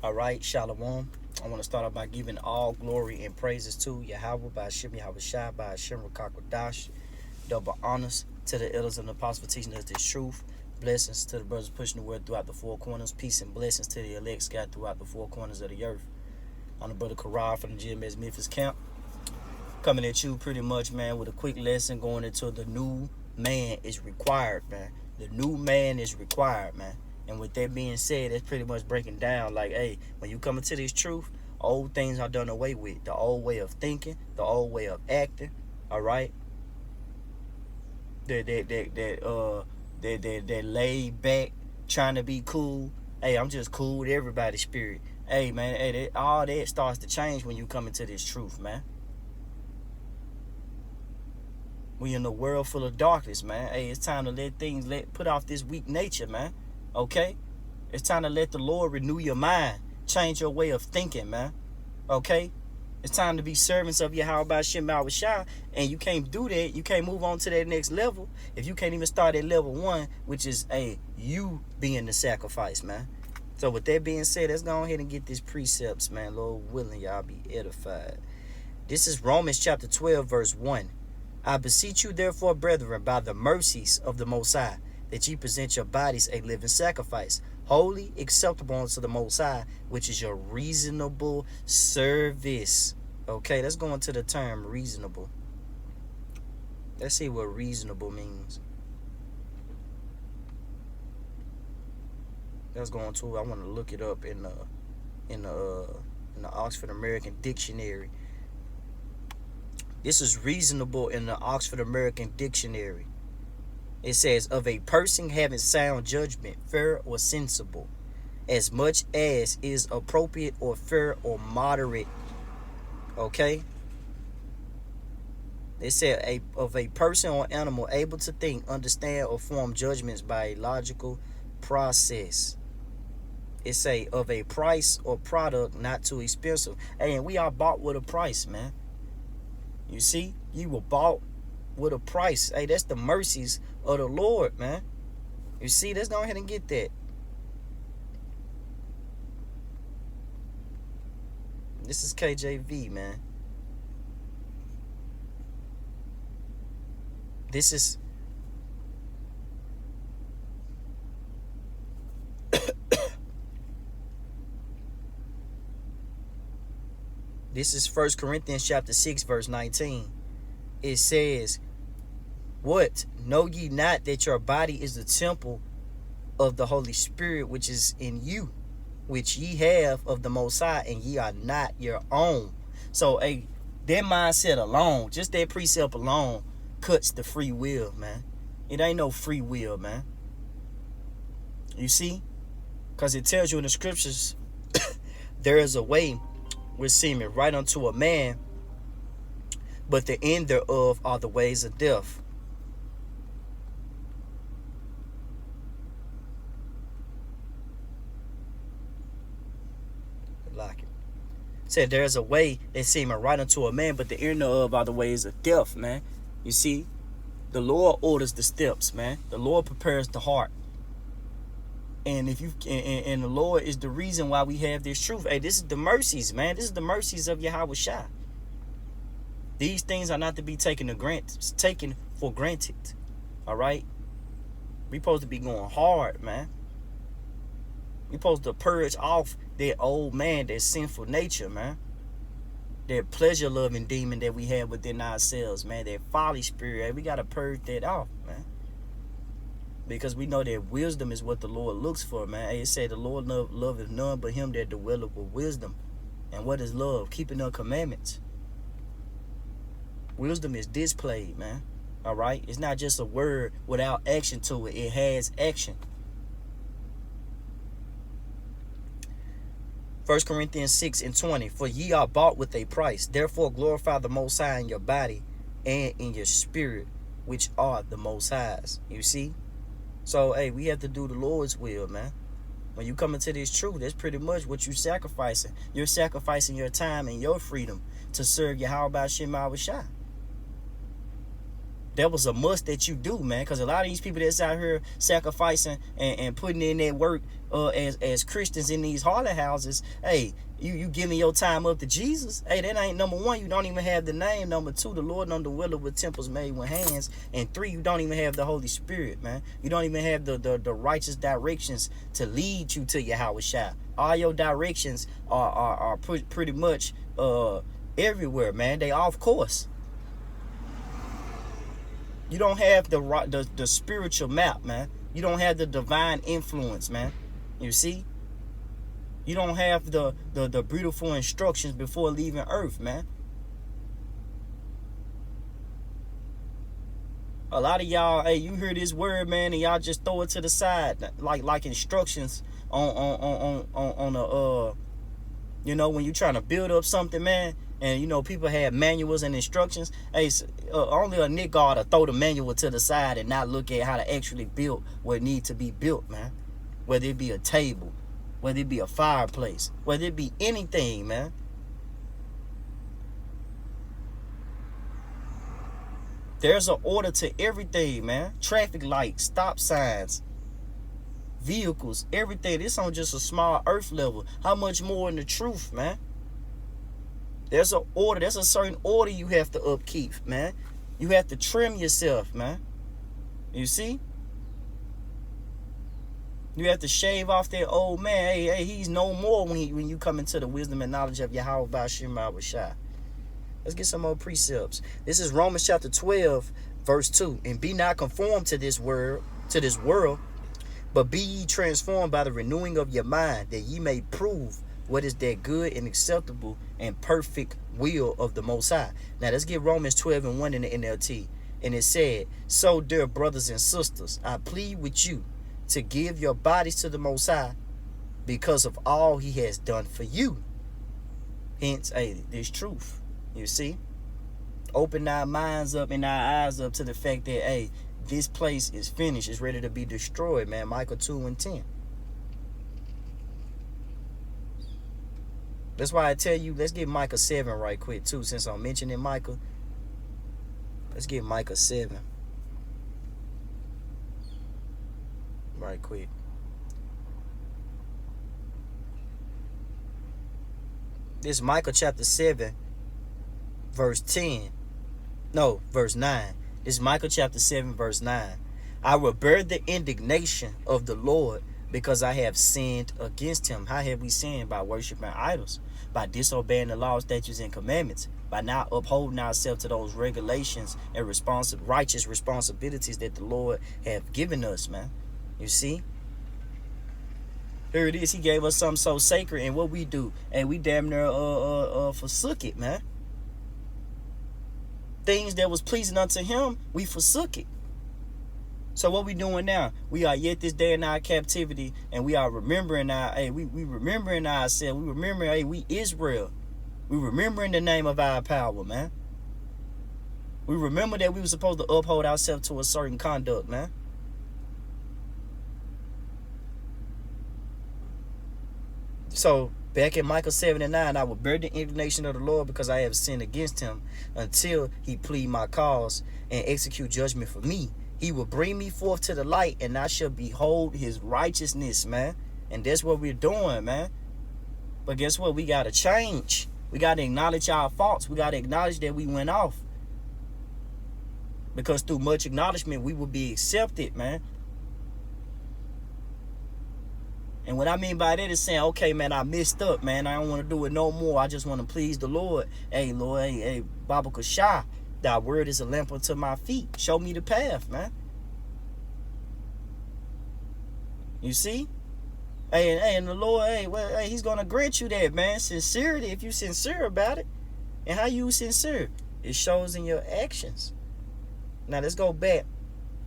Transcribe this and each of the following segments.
All right, Shalom. I want to start off by giving all glory and praises to Yahweh by Hashem Yahweh Shai by Hashem Rakakwadash. Double honors to the elders and the apostles for teaching us this truth. Blessings to the brothers pushing the word throughout the four corners. Peace and blessings to the elect scattered throughout the four corners of the earth. I'm the brother Karar from the GMS Memphis camp. Coming at you pretty much, man, with a quick lesson going into the new man is required, man. The new man is required, man. And with that being said, that's pretty much breaking down like, hey, when you come into this truth, old things are done away with. The old way of thinking, the old way of acting, all right? That laid back, trying to be cool. Hey, I'm just cool with everybody's spirit. Hey, man, hey, all that starts to change when you come into this truth, man. We in a world full of darkness, man. Hey, it's time to put off this weak nature, man. Okay? It's time to let the Lord renew your mind. Change your way of thinking, man. Okay? It's time to be servants of Yahweh Shem Yahweh Shai. And you can't do that. You can't move on to that next level if you can't even start at level 1, which is, you being the sacrifice, man. So with that being said, let's go ahead and get these precepts, man. Lord willing, y'all be edified. This is Romans chapter 12, verse 1. I beseech you, therefore, brethren, by the mercies of the Most High, that ye present your bodies a living sacrifice, holy, acceptable unto the Most High, which is your reasonable service. Okay, let's go into the term reasonable. Let's see what reasonable means. Let's go into. I want to look it up in the Oxford American Dictionary. This is reasonable in the Oxford American Dictionary. It says, of a person having sound judgment, fair or sensible, as much as is appropriate or fair or moderate. Okay? It said of a person or animal able to think, understand, or form judgments by a logical process. It say of a price or product not too expensive. Hey, and we are bought with a price, man. You see? You were bought with a price. Hey, that's the mercies of the Lord, man. You see? Let's go ahead and get that. This is KJV, man. This is This is 1 Corinthians chapter 6, verse 19. It says, what? Know ye not that your body is the temple of the Holy Spirit, which is in you, which ye have of the Most High, and ye are not your own. So, that mindset alone, just that precept alone, cuts the free will, man. It ain't no free will, man. You see? Because it tells you in the scriptures, there is a way which seemeth right unto a man, but the end thereof are the ways of death. Like it. Said there is a way that seemeth right unto a man, but the end thereof are the ways of death, man. You see, the Lord orders the steps, man. The Lord prepares the heart. And if you and the Lord is the reason why we have this truth. Hey, this is the mercies, man. This is the mercies of Yahweh Shai. These things are not to be taken for granted. All right? We supposed to be going hard, man. We supposed to purge off that old man, that sinful nature, man. That pleasure-loving demon that we have within ourselves, man. That folly spirit. Hey, we got to purge that off, man. Because we know that wisdom is what the Lord looks for, man. It said the Lord loveth none but him that dwelleth with wisdom. And what is love? Keeping the commandments. Wisdom is displayed, man. All right? It's not just a word without action to it. It has action. 1 Corinthians 6 and 20. For ye are bought with a price. Therefore glorify the Most High in your body and in your spirit, which are the Most High's. You see? So, hey, we have to do the Lord's will, man. When you come into this truth, that's pretty much what you're sacrificing. You're sacrificing your time and your freedom to serve Yahweh Shem Yahweh Shai. That was a must that you do, man. Because a lot of these people that's out here sacrificing and putting in that work as Christians in these harlot houses, hey, you giving your time up to Jesus. Hey, that ain't number one. You don't even have the name. Number two, the Lord none the willer with temples made with hands. And three, you don't even have the Holy Spirit, man. You don't even have the righteous directions to lead you to Yahweh Shai. All your directions are pretty much everywhere, man. They off course. You don't have the spiritual map, man. You don't have the divine influence, man. You see? You don't have the beautiful instructions before leaving earth, man. A lot of y'all, hey, you hear this word, man, and y'all just throw it to the side like instructions on the you know, when you're trying to build up something, man. And, you know, people have manuals and instructions. Hey, only a nigga ought to throw the manual to the side and not look at how to actually build what needs to be built, man. Whether it be a table, whether it be a fireplace, whether it be anything, man. There's an order to everything, man. Traffic lights, stop signs, vehicles, everything. This on just a small earth level. How much more in the truth, man? There's an order. There's a certain order you have to upkeep, man. You have to trim yourself, man. You see? You have to shave off that old man. Hey, he's no more when you come into the wisdom and knowledge of Yahweh Bashim Shai. Let's get some more precepts. This is Romans chapter 12, verse 2. And be not conformed to this world, but be ye transformed by the renewing of your mind, that ye may prove what is that good and acceptable and perfect will of the Most High. Now let's get Romans 12 and 1 in the NLT. And it said, so dear brothers and sisters, I plead with you to give your bodies to the Most High because of all he has done for you. Hence, hey, this truth, you see? Open our minds up and our eyes up to the fact that, hey, this place is finished. It's ready to be destroyed, man. Micah 2 and 10. That's why I tell you, let's get Micah 7 right quick, too, since I'm mentioning Micah. Let's get Micah 7 right quick. This Micah chapter 7, verse 10. No, verse 9. This Micah chapter 7, verse 9. I will bear the indignation of the Lord because I have sinned against him. How have we sinned? By worshiping idols, by disobeying the laws, statutes, and commandments, by not upholding ourselves to those regulations and righteous responsibilities that the Lord have given us, man. You see? Here it is. He gave us something so sacred, and what we do, and we damn near forsook it, man. Things that was pleasing unto him, we forsook it. So what we doing now? We are yet this day in our captivity, and we are remembering our, hey, we remembering ourselves. We remembering, hey, we Israel. We remembering the name of our power, man. We remember that we were supposed to uphold ourselves to a certain conduct, man. So back in Micah 7 and 9, I will bear the indignation of the Lord because I have sinned against him until he plead my cause and execute judgment for me. He will bring me forth to the light, and I shall behold his righteousness, man. And that's what we're doing, man. But guess what? We got to change. We got to acknowledge our faults. We got to acknowledge that we went off. Because through much acknowledgement, we will be accepted, man. And what I mean by that is saying, okay, man, I messed up, man. I don't want to do it no more. I just want to please the Lord. Hey, Lord, hey, Baba Kashah. Thy word is a lamp unto my feet. Show me the path, man. You see? Hey, and the Lord, hey, he's going to grant you that, man. Sincerity, if you sincere about it. And how you sincere? It shows in your actions. Now, let's go back.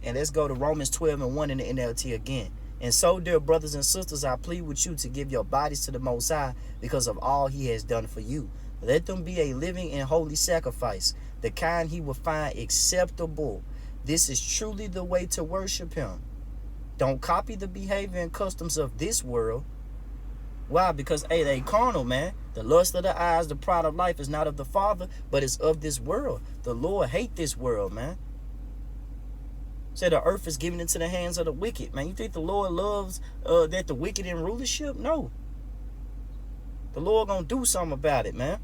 And let's go to Romans 12 and 1 in the NLT again. And so, dear brothers and sisters, I plead with you to give your bodies to the Most High because of all he has done for you. Let them be a living and holy sacrifice, the kind he will find acceptable. This is truly the way to worship him. Don't copy the behavior and customs of this world. Why? Because, hey, they carnal, man. The lust of the eyes, the pride of life is not of the Father, but is of this world. The Lord hate this world, man. Said the earth is given into the hands of the wicked. Man, you think the Lord loves that the wicked in rulership? No. The Lord gonna do something about it, man.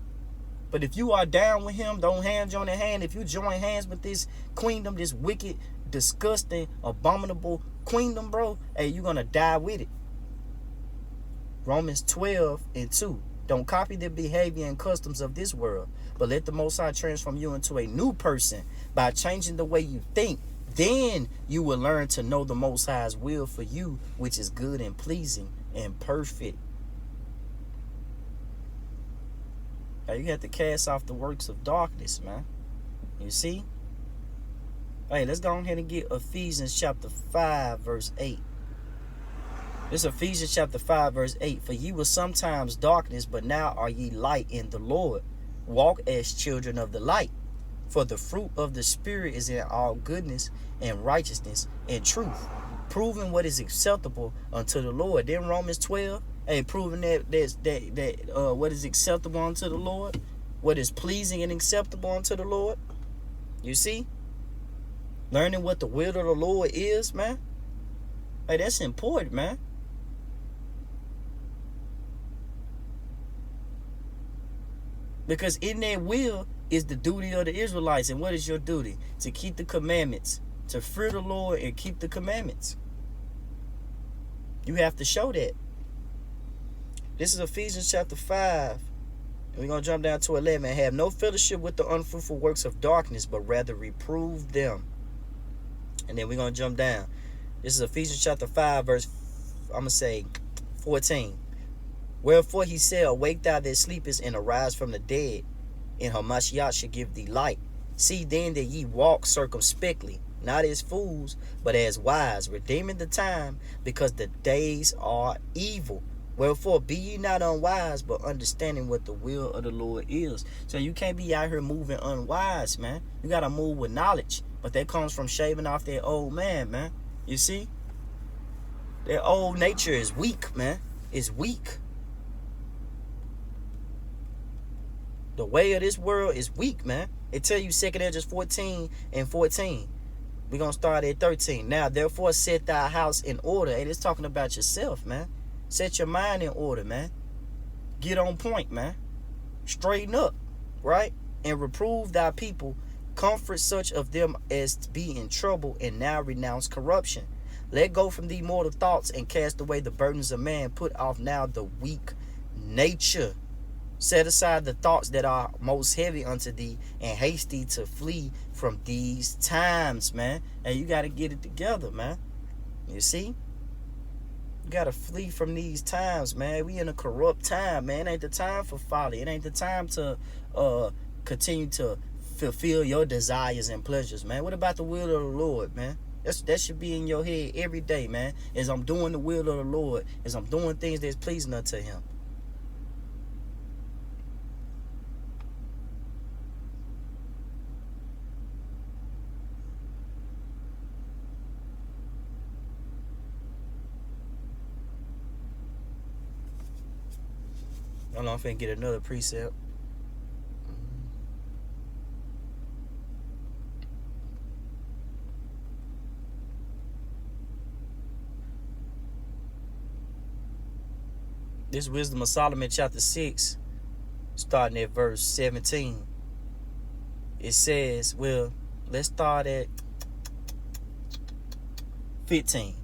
But if you are down with him, don't hand join in hand. If you join hands with this queendom, this wicked, disgusting, abominable queendom, bro, hey, you're gonna die with it. Romans 12:2. Don't copy the behavior and customs of this world, but let the Most High transform you into a new person by changing the way you think. Then you will learn to know the Most High's will for you, which is good and pleasing and perfect. Now you have to cast off the works of darkness, man. You see? Hey, let's go ahead and get Ephesians chapter 5, verse 8. This is Ephesians chapter 5, verse 8. For ye were sometimes darkness, but now are ye light in the Lord. Walk as children of the light. For the fruit of the Spirit is in all goodness and righteousness and truth, proving what is acceptable unto the Lord. Then Romans 12, hey, proving that what is acceptable unto the Lord, what is pleasing and acceptable unto the Lord. You see? Learning what the will of the Lord is, man. Hey, that's important, man. Because in their will is the duty of the Israelites. And what is your duty? To keep the commandments. To fear the Lord and keep the commandments. You have to show that. This is Ephesians chapter 5. And we're going to jump down to 11. Have no fellowship with the unfruitful works of darkness, but rather reprove them. And then we're going to jump down. This is Ephesians chapter 5, verse, I'm going to say 14. Wherefore he said, awake thou that sleepest, and arise from the dead, and Hamashiach shall give thee light. See then that ye walk circumspectly, not as fools, but as wise, redeeming the time, because the days are evil. Wherefore be ye not unwise, but understanding what the will of the Lord is. So you can't be out here moving unwise, man. You got to move with knowledge. But that comes from shaving off that old man. You see? That old nature is weak, man. It's weak. The way of this world is weak, man. It tell you 2 Ezra 14 and 14. We're going to start at 13. Now, therefore, set thy house in order. And it's talking about yourself, man. Set your mind in order, man. Get on point, man. Straighten up, right? And reprove thy people. Comfort such of them as be in trouble, and now renounce corruption. Let go from thee mortal thoughts, and cast away the burdens of man. Put off now the weak nature. Set aside the thoughts that are most heavy unto thee, and haste thee to flee from these times, man. And you got to get it together, man. You see? You got to flee from these times, man. We in a corrupt time, man. It ain't the time for folly. It ain't the time to continue to fulfill your desires and pleasures, man. What about the will of the Lord, man? That should be in your head every day, man. As I'm doing the will of the Lord, as I'm doing things that's pleasing unto him. I don't know if I can get another precept. This Wisdom of Solomon chapter 6, starting at verse 17. It says, well, let's start at 15.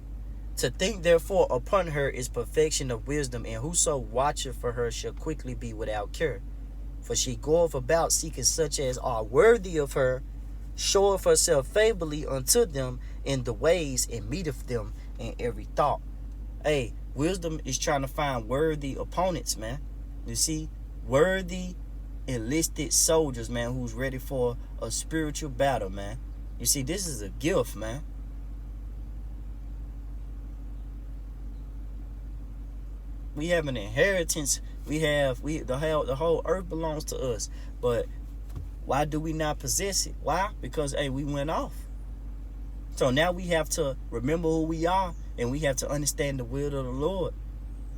To think therefore upon her is perfection of wisdom, and whoso watcheth for her shall quickly be without cure. For she goeth about seeking such as are worthy of her, showeth herself favorably unto them in the ways, and meeteth them in every thought. Hey, wisdom is trying to find worthy opponents, man. You see, worthy enlisted soldiers, man, who's ready for a spiritual battle, man. You see, this is a gift, man. We have an inheritance. The whole earth belongs to us. But why do we not possess it? Why? Because, hey, we went off. So now we have to remember who we are, and we have to understand the will of the Lord.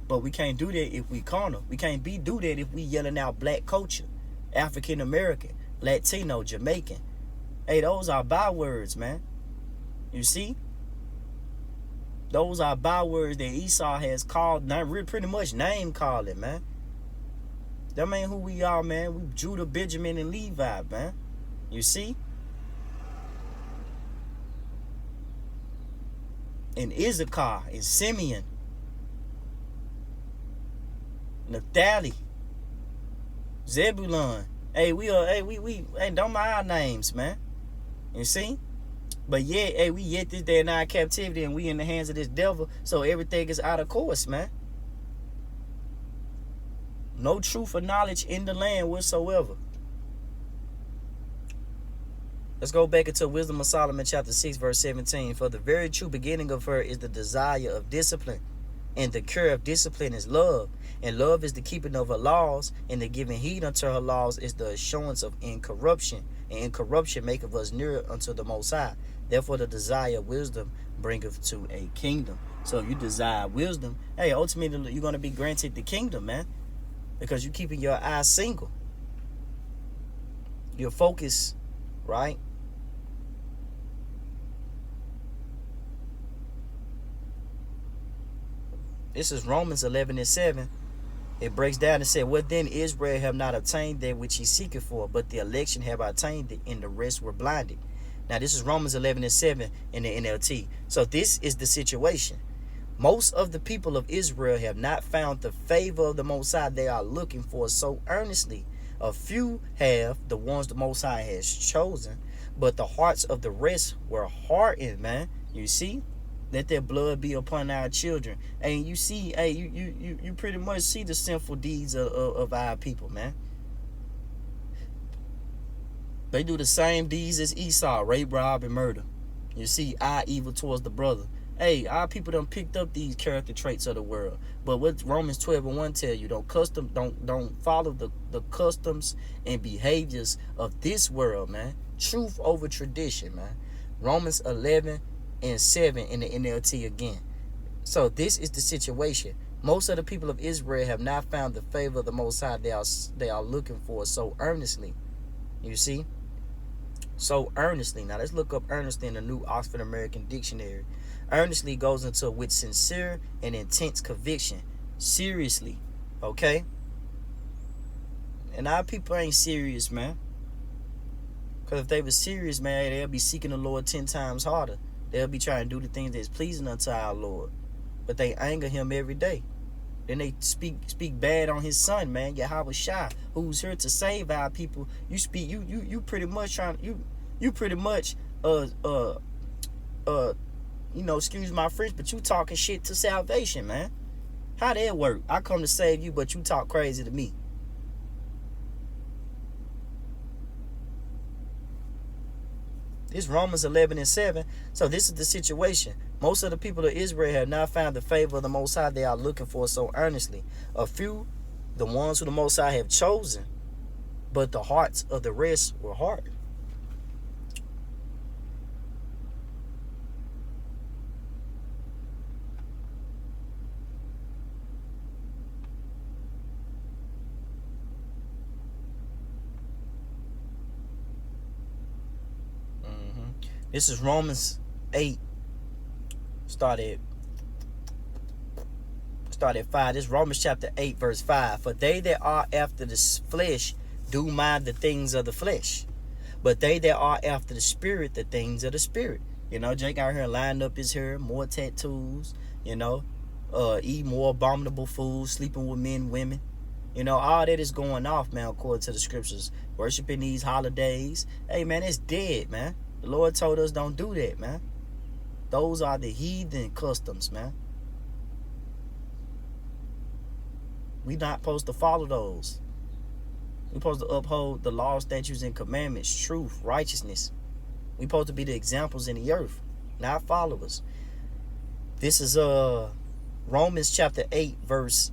But we can't do that if we carnal. We can't do that if we yelling out black culture, African American, Latino, Jamaican. Hey, those are bywords, man. You see? Those are bywords that Esau has called, pretty much name calling, man. That ain't who we are, man. We Judah, Benjamin, and Levi, man. You see? And Issachar, and Simeon, Naphtali, Zebulun. Hey, we don't mind our names, man. You see? But yet, hey, we yet this day in our captivity and we in the hands of this devil, so everything is out of course, man. No truth or knowledge in the land whatsoever. Let's go back into Wisdom of Solomon chapter 6 verse 17. For the very true beginning of her is the desire of discipline, and the cure of discipline is love, and love is the keeping of her laws, and the giving heed unto her laws is the assurance of incorruption, and incorruption maketh us nearer unto the Most High. Therefore the desire of wisdom bringeth to a kingdom. So if you desire wisdom, hey, ultimately you're going to be granted the kingdom, man, because you're keeping your eyes single. Your focus, right? This is Romans 11:7. It breaks down and said, what then Israel have not obtained that which he seeketh for, but the election have obtained it, and the rest were blinded. Now this is Romans 11:7 in the NLT. So this is the situation. Most of the people of Israel have not found the favor of the Most High they are looking for so earnestly. A few have, the ones the Most High has chosen, but the hearts of the rest were hardened, man. You see? Let their blood be upon our children. And you see, hey, you pretty much see the sinful deeds of our people, man. They do the same deeds as Esau, rape, rob, and murder. You see, eye evil towards the brother. Hey, our people done picked up these character traits of the world. But what Romans 12:1 tell you, don't follow the customs and behaviors of this world, man. Truth over tradition, man. Romans 11:7 in the NLT again. So this is the situation. Most of the people of Israel have not found the favor of the Most High they are looking for so earnestly. You see? So earnestly. Now let's look up earnestly in the New Oxford American Dictionary. Earnestly goes into with sincere and intense conviction. Seriously. Okay? And our people ain't serious, man. Because if they were serious, man, they'll be seeking the Lord 10 times harder. They'll be trying to do the things that's pleasing unto our Lord. But they anger him every day. Then they speak bad on his son, man, Yahweh Shai, who's here to save our people. You pretty much excuse my French, but you talking shit to salvation, man. How that work? I come to save you, but you talk crazy to me. It's Romans 11:7. So this is the situation. Most of the people of Israel have not found the favor of the Most High they are looking for so earnestly. A few, the ones who the Most High have chosen, but the hearts of the rest were hard. This is Romans 8. Start at 5. This is Romans chapter 8, verse 5. For they that are after the flesh do mind the things of the flesh, but they that are after the spirit, the things of the spirit. You know, Jake out here lined up his hair, more tattoos, eat more abominable food, sleeping with men, women. You know, all that is going off, man, according to the scriptures. Worshiping these holidays. Hey, man, it's dead, man. The Lord told us don't do that, man. Those are the heathen customs, man. We not supposed to follow those. We supposed to uphold the law, statutes, and commandments, truth, righteousness. We supposed to be the examples in the earth, not followers. This is Romans chapter 8, verse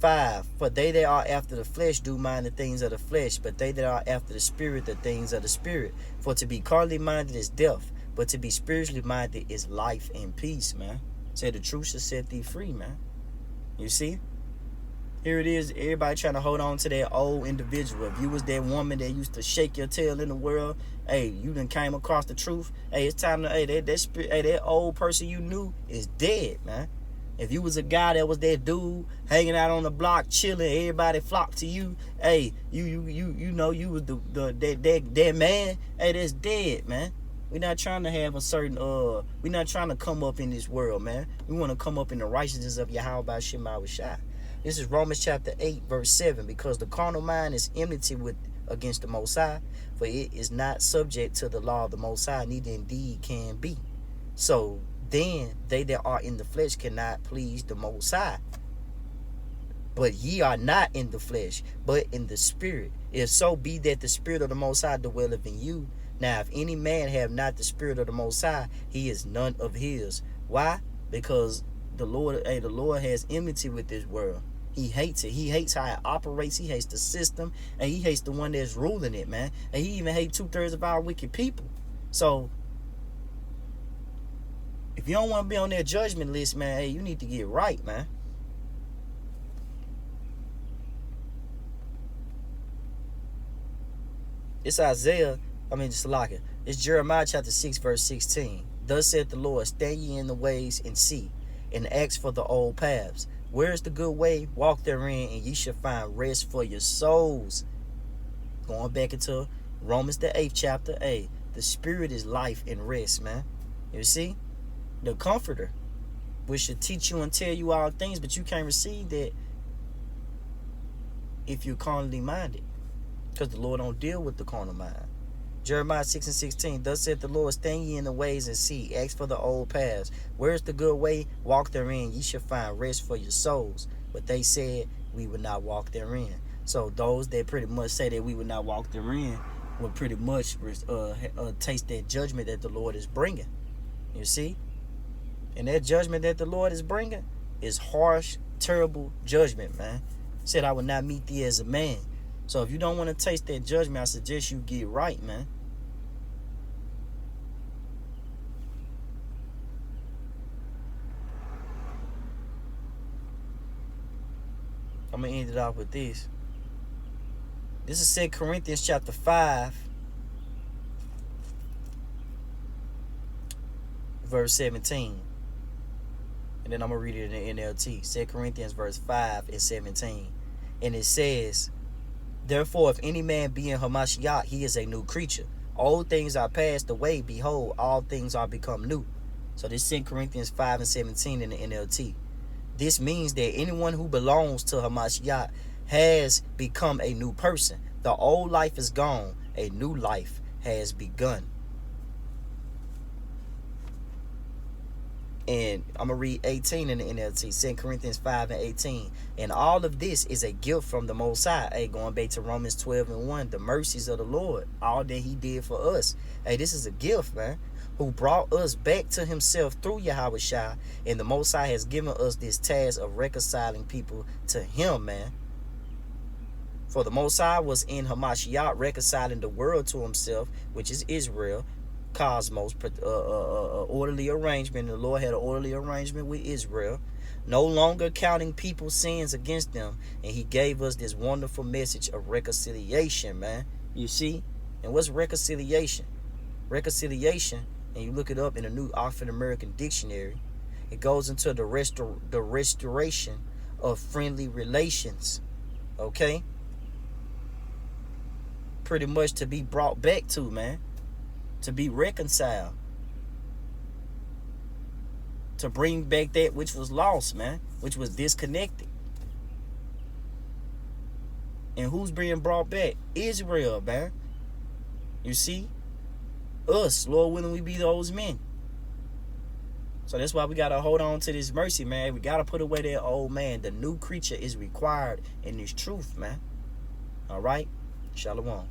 5. For they that are after the flesh do mind the things of the flesh, but they that are after the spirit, the things of the spirit. For to be carnally minded is death, but to be spiritually minded is life and peace, man. Say the truth shall set thee free, man. You see? Here it is. Everybody trying to hold on to that old individual. If you was that woman that used to shake your tail in the world, hey, you done came across the truth. Hey, it's time to, hey, that old person you knew is dead, man. If you was a guy that was that dude hanging out on the block chilling, everybody flocked to you. Hey, you know you was that man. Hey, that's dead, man. We're not trying to have a certain we're not trying to come up in this world, man. We want to come up in the righteousness of Yahweh Shema Shai. This is Romans chapter 8, verse 7. Because the carnal mind is enmity against the Most High, for it is not subject to the law of the Most High, neither indeed can be. So then they that are in the flesh cannot please the Most High. But ye are not in the flesh, but in the Spirit. If so be that the Spirit of the Most High dwelleth in you. Now if any man have not the Spirit of the Most High, he is none of his. Why? Because the Lord has enmity with this world. He hates it. He hates how it operates. He hates the system. And he hates the one that's ruling it, man. And he even hates 2/3 of our wicked people. So if you don't want to be on their judgment list, man, hey, you need to get right, man. It's Jeremiah chapter 6, verse 16. Thus saith the Lord, stand ye in the ways and see, and ask for the old paths. Where is the good way? Walk therein, and ye shall find rest for your souls. Going back into Romans the 8th chapter. Hey, the Spirit is life and rest, man. You see? The Comforter, which should teach you and tell you all things, but you can't receive that if you're carnally minded. Because the Lord don't deal with the carnal mind. Jeremiah 6 and 16. Thus saith the Lord, stand ye in the ways and see, ask for the old paths. Where's the good way? Walk therein, ye shall find rest for your souls. But they said we would not walk therein. So those that pretty much say that we would not walk therein will pretty much taste that judgment that the Lord is bringing. You see? And that judgment that the Lord is bringing is harsh, terrible judgment, man. Said I would not meet thee as a man. So if you don't want to taste that judgment, I suggest you get right, man. I'm going to end it off with this. This is 2 Corinthians chapter 5, verse 17. And then I'm going to read it in the NLT. 2 Corinthians verse 5 and 17. And it says, therefore, if any man be in Hamashiach, he is a new creature. Old things are passed away. Behold, all things are become new. So this is 2 Corinthians 5 and 17 in the NLT. This means that anyone who belongs to Hamashiach has become a new person. The old life is gone. A new life has begun. And I'm going to read 18 in the NLT, 2 Corinthians 5 and 18. And all of this is a gift from the Most High. Hey, going back to Romans 12 and 1, the mercies of the Lord, all that he did for us. Hey, this is a gift, man, who brought us back to himself through Yahweh Shai. And the Most High has given us this task of reconciling people to him, man. For the Most High was in Hamashiach reconciling the world to himself, which is Israel, cosmos, orderly arrangement. The Lord had an orderly arrangement with Israel, no longer counting people's sins against them, and he gave us this wonderful message of reconciliation, man. You see? And what's reconciliation? Reconciliation, and you look it up in the New Oxford American Dictionary, it goes into the restoration of friendly relations. Okay? Pretty much to be brought back to, man. To be reconciled. To bring back that which was lost, man. Which was disconnected. And who's being brought back? Israel, man. You see? Us, Lord willing, we be those men. So that's why we got to hold on to this mercy, man. We got to put away that old man. The new creature is required in this truth, man. All right? Shalom.